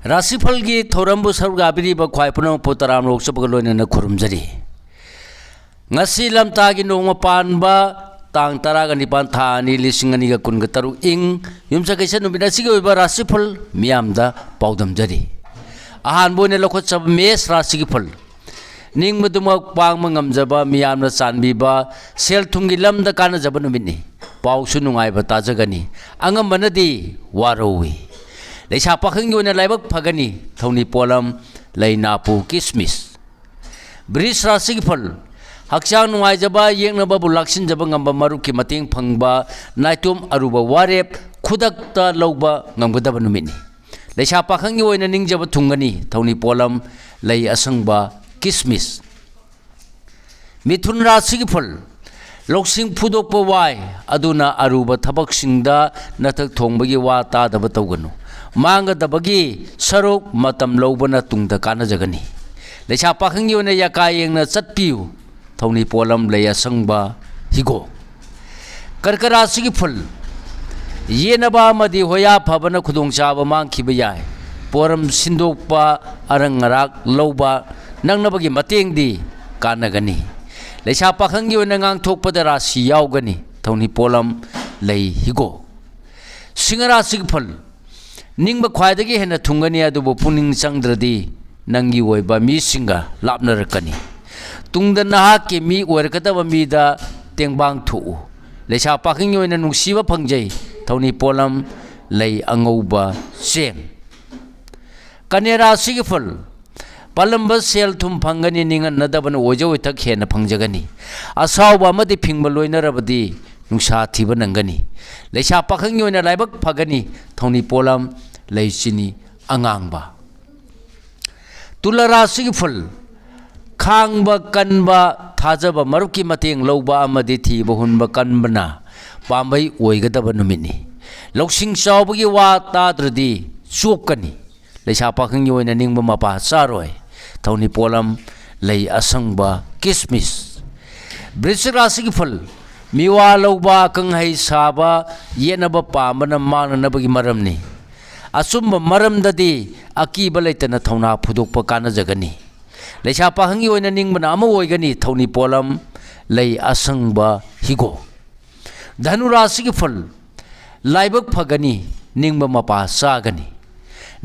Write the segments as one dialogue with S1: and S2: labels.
S1: राशिफल की थौरम्बु सरुगाबिरिब ख्वाइ Poonam पुतराम Lok Sabha लोइनना खुरुमजरी ngasi lamtagi nongma panba tang taraga nipan thani lising ani ga kun ga taru ing yumsa kaisa numida sigi oiba rasifal miyamda paudam jari ahan bone lokhot sab mes rasigi phal ning muduma pang mangam jaba miyamna sanbi ba sel thungi lamda kana jaba numini pausu nungai ba ta jagani angam manadi warowi leisa pakhang yona laibak phagani thoni polam leinapu kismis bris rasigi phal Hakchang nuaijaba yengnaba bulaksinjaba ngamba maruki mating phangba naitum aruba warep khudakta lawba ngamgadaba numini leisa pakhangi oina ningjaba thungani thoni polam lei asangba kismis mithun rasigi phal loksing phudokpa wai aduna aruba thabaksingda nathak thongbagi wa ta daba tawganu manga dabagi sarok matam lawbana tungda kana jagani leisa pakhangi oina yaka yengna chatpiu thoni polam leya sangba higo karkara sigi phul yenaba madi hoya phabana khudong chaba mang khiba yai poram sindokpa arangarak lawba nangnabagi mateng di kanagani leisa pakhangi ona ngang thokpada rasi yaugani thoni polam lei higo singara sigi phul ningba khwaidagi hena thungani adubo puning changdradi nangi oiba mi singa lapnarakani tungda naha ke mi oirkataba mida tengbang thu leisa pakhingi oina nungsiba phangjai thoni polam lei angouba seng kanera sigi phul palamba sel thum phangani ninga nadaban ojo thak hena phangjagani asawba amadi phingba loinarabadi nungsa thiba nangani leisa pakhingi oina laibak phagani thoni polam lei chini angangba tulara sigi phul khangba kanba thajaba maruki mateng lawba amadi thiba hunba kanbana pambai oigadaba numini loksing chawbagi wa tadradi chopkani leisa pakhangi oina ningba mapa charoi thoni polam lei asangba kismis brisik rasigi phul miwa lawba kanghai saba yenaba pamana mananabagi maramni asumba maramdadi akiba leitana thona phudokpa kana jagani leisa pakhangi oina ningbana ama oigani thoni polam lei asangba higo dhanu rasigi phul laibak phagani ningba mapa sagani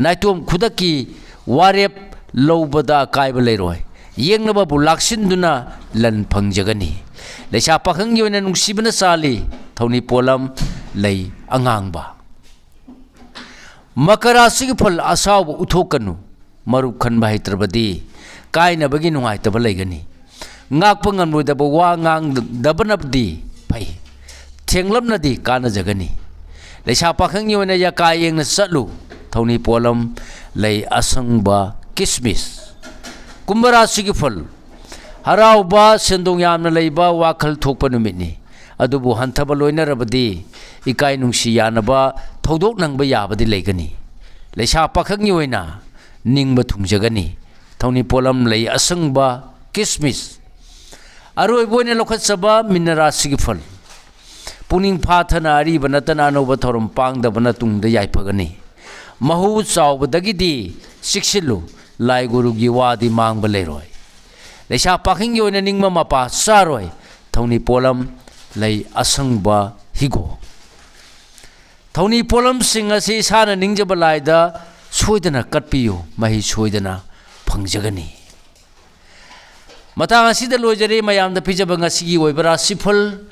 S1: naitom khudaki warep lowbada kaiba leiroi yengnaba bu laksinduna lan phangjagani leisa pakhangi oina nungsibana sali thoni polam lei angangba makara sigi phul asawba uthokanu marup khanba haitrabadi kaina bagi nungai taba leigani ngakpa ngamrudaba wa ngang dabanabdi phai thenglamnadi kana jagani leisa pakhangi oina yaka yengna chatlu thoni polam lei asangba kismis kumbara sigi phul harauba sendong yamna leiba wakhal thokpa numitni adubu hanthaba loinarabadi ikai nungsi yanaba thodok nangba yabadi leigani leisa pakhangi oina ningba thungjagani thoni polam lei asangba kismis aroi boine lokhat saba minara sigi phal puning phathana ari banatana no bathorum pangdabana tungda yaipagani mahu chawbadagi siksilu lai guru gi wadi mangba leiroi leisa pakhingi oina ningma mapa saroi thoni polam lei asangba higo thoni polam singa si sana ningjaba laida soidana katpiyo mahi soidana phangjagani matang asida lojare mayamda pijaba ngasigi oiba rasifal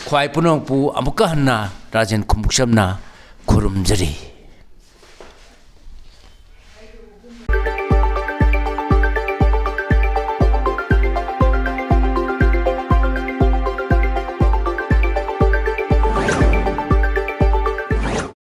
S1: khwai punongpu amuka hanna rajen khumuksamna khurumjari